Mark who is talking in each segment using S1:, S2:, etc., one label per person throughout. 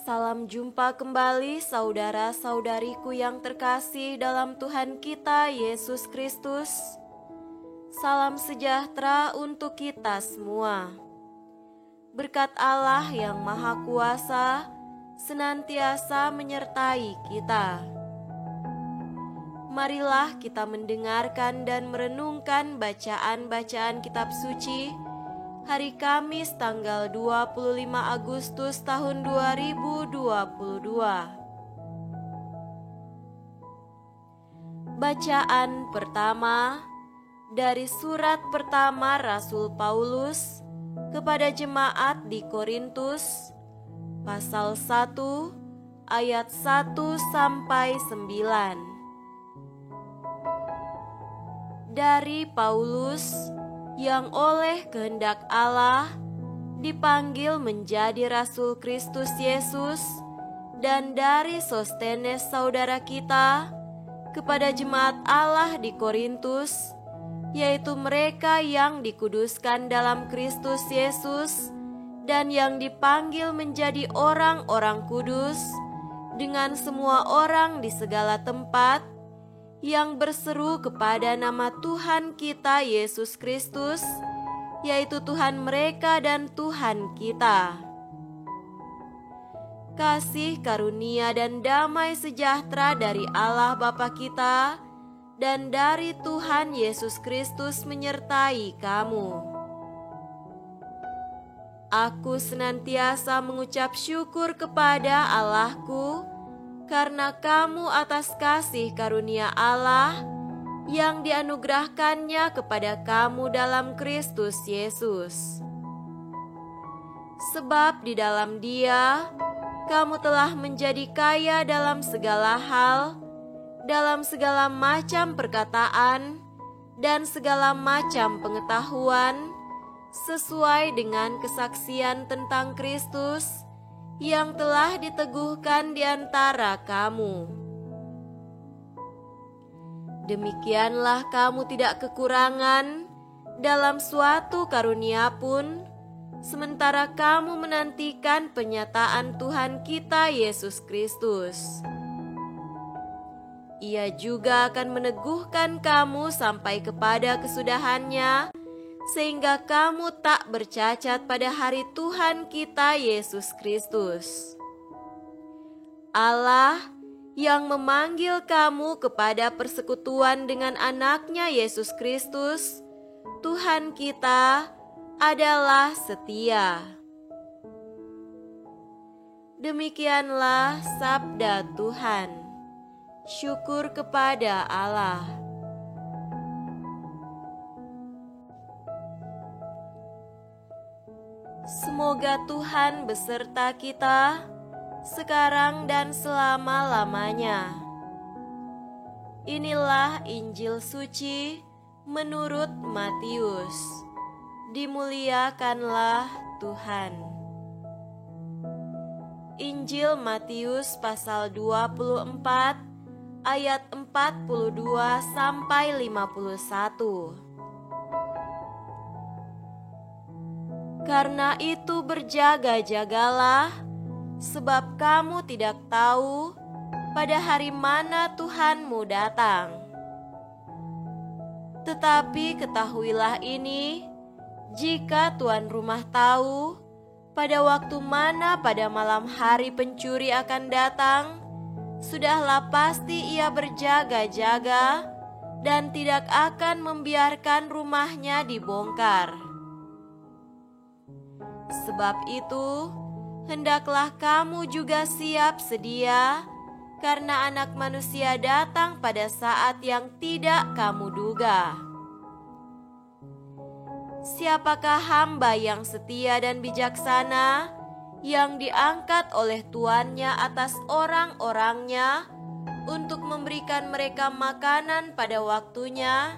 S1: Salam jumpa kembali saudara-saudariku yang terkasih dalam Tuhan kita Yesus Kristus. Salam sejahtera untuk kita semua. Berkat Allah yang Maha Kuasa senantiasa menyertai kita. Marilah kita mendengarkan dan merenungkan bacaan-bacaan kitab suci hari Kamis tanggal 25 Agustus tahun 2022. Bacaan pertama dari surat pertama Rasul Paulus kepada jemaat di Korintus, pasal 1 ayat 1 sampai 9. Dari Paulus yang oleh kehendak Allah dipanggil menjadi Rasul Kristus Yesus, dan dari Sostenes saudara kita kepada jemaat Allah di Korintus, yaitu mereka yang dikuduskan dalam Kristus Yesus dan yang dipanggil menjadi orang-orang kudus, dengan semua orang di segala tempat yang berseru kepada nama Tuhan kita Yesus Kristus, yaitu Tuhan mereka dan Tuhan kita. Kasih karunia dan damai sejahtera dari Allah Bapa kita dan dari Tuhan Yesus Kristus menyertai kamu. Aku senantiasa mengucap syukur kepada Allahku karena kamu atas kasih karunia Allah yang dianugerahkannya kepada kamu dalam Kristus Yesus. Sebab di dalam Dia kamu telah menjadi kaya dalam segala hal, dalam segala macam perkataan dan segala macam pengetahuan, sesuai dengan kesaksian tentang Kristus yang telah diteguhkan di antara kamu. Demikianlah kamu tidak kekurangan dalam suatu karunia pun, sementara kamu menantikan penyataan Tuhan kita Yesus Kristus. Ia juga akan meneguhkan kamu sampai kepada kesudahannya, sehingga kamu tak bercacat pada hari Tuhan kita Yesus Kristus. Allah yang memanggil kamu kepada persekutuan dengan anaknya Yesus Kristus, Tuhan kita, adalah setia. Demikianlah sabda Tuhan. Syukur kepada Allah. Semoga Tuhan beserta kita sekarang dan selama-lamanya. Inilah Injil suci menurut Matius. Dimuliakanlah Tuhan. Injil Matius pasal 24 ayat 42 sampai 51. Karena itu berjaga-jagalah, sebab kamu tidak tahu pada hari mana Tuhanmu datang. Tetapi ketahuilah ini, jika tuan rumah tahu pada waktu mana pada malam hari pencuri akan datang, sudahlah pasti ia berjaga-jaga dan tidak akan membiarkan rumahnya dibongkar. Sebab itu, hendaklah kamu juga siap sedia, karena Anak Manusia datang pada saat yang tidak kamu duga. Siapakah hamba yang setia dan bijaksana, yang diangkat oleh tuannya atas orang-orangnya untuk memberikan mereka makanan pada waktunya?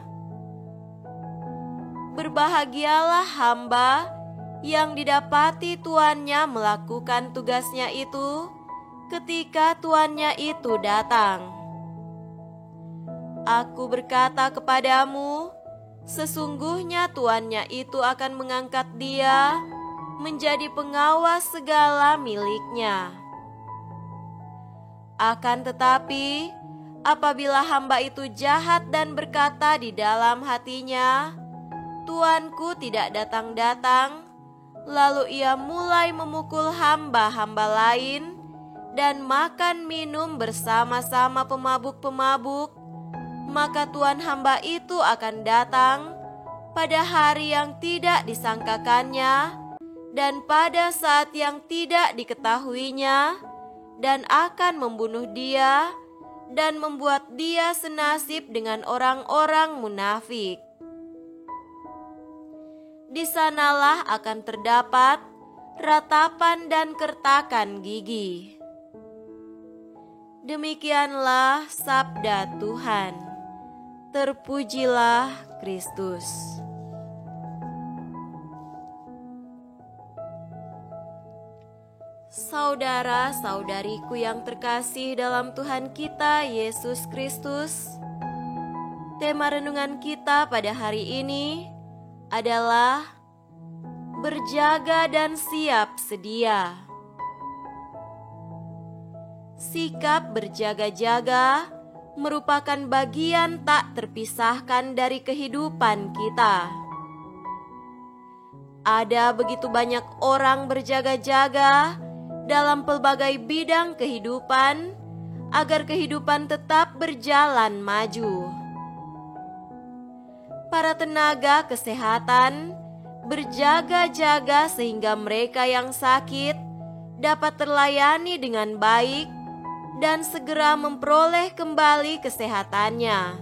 S1: Berbahagialah hamba yang didapati tuannya melakukan tugasnya itu ketika tuannya itu datang. Aku berkata kepadamu, sesungguhnya tuannya itu akan mengangkat dia menjadi pengawas segala miliknya. Akan tetapi, apabila hamba itu jahat dan berkata di dalam hatinya, "Tuanku tidak datang-datang," lalu ia mulai memukul hamba-hamba lain dan makan minum bersama-sama pemabuk-pemabuk, maka tuan hamba itu akan datang pada hari yang tidak disangkakannya dan pada saat yang tidak diketahuinya, dan akan membunuh dia dan membuat dia senasib dengan orang-orang munafik. Di sanalah akan terdapat ratapan dan kertakan gigi. Demikianlah sabda Tuhan. Terpujilah Kristus. Saudara-saudariku yang terkasih dalam Tuhan kita Yesus Kristus, tema renungan kita pada hari ini adalah berjaga dan siap sedia. Sikap berjaga-jaga merupakan bagian tak terpisahkan dari kehidupan kita. Ada begitu banyak orang berjaga-jaga dalam pelbagai bidang kehidupan agar kehidupan tetap berjalan maju. Para tenaga kesehatan berjaga-jaga sehingga mereka yang sakit dapat terlayani dengan baik dan segera memperoleh kembali kesehatannya.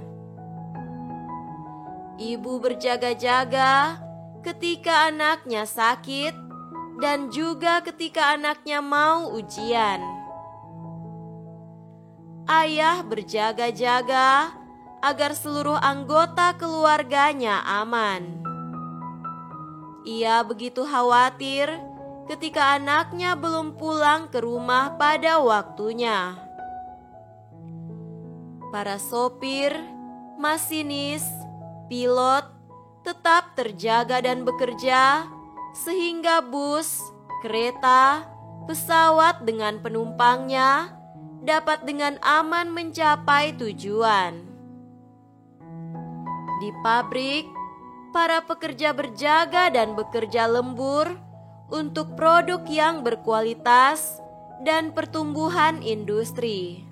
S1: Ibu berjaga-jaga ketika anaknya sakit dan juga ketika anaknya mau ujian. Ayah berjaga-jaga agar seluruh anggota keluarganya aman. Ia begitu khawatir ketika anaknya belum pulang ke rumah pada waktunya. Para sopir, masinis, pilot tetap terjaga dan bekerja sehingga bus, kereta, pesawat dengan penumpangnya dapat dengan aman mencapai tujuan. Di pabrik, para pekerja berjaga dan bekerja lembur untuk produk yang berkualitas dan pertumbuhan industri.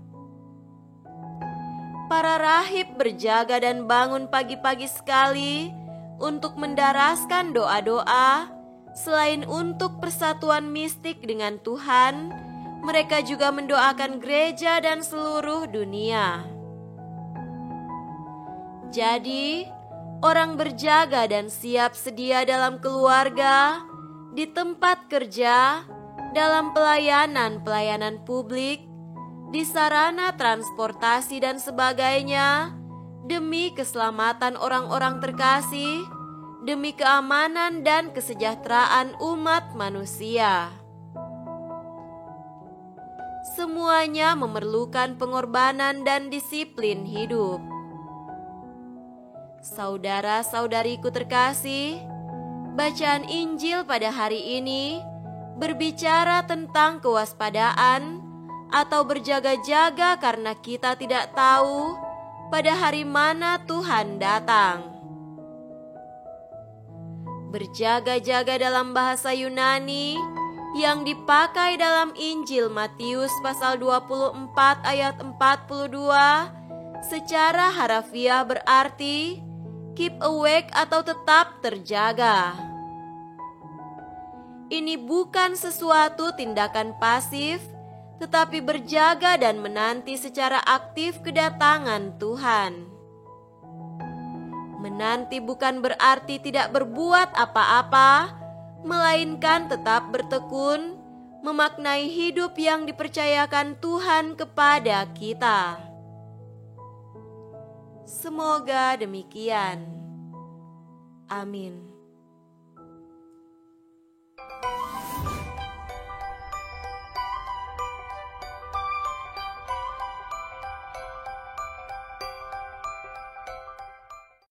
S1: Para rahib berjaga dan bangun pagi-pagi sekali untuk mendaraskan doa-doa. Selain untuk persatuan mistik dengan Tuhan, mereka juga mendoakan gereja dan seluruh dunia. Jadi, orang berjaga dan siap sedia dalam keluarga, di tempat kerja, dalam pelayanan publik, di sarana transportasi dan sebagainya, demi keselamatan orang-orang terkasih, demi keamanan dan kesejahteraan umat manusia. Semuanya memerlukan pengorbanan dan disiplin hidup. Saudara-saudariku terkasih, bacaan Injil pada hari ini berbicara tentang kewaspadaan atau berjaga-jaga karena kita tidak tahu pada hari mana Tuhan datang. Berjaga-jaga dalam bahasa Yunani yang dipakai dalam Injil Matius pasal 24 ayat 42 secara harafiah berarti keep awake atau tetap terjaga. Ini bukan sesuatu tindakan pasif, tetapi berjaga dan menanti secara aktif kedatangan Tuhan. Menanti bukan berarti tidak berbuat apa-apa, melainkan tetap bertekun, memaknai hidup yang dipercayakan Tuhan kepada kita. Semoga demikian. Amin.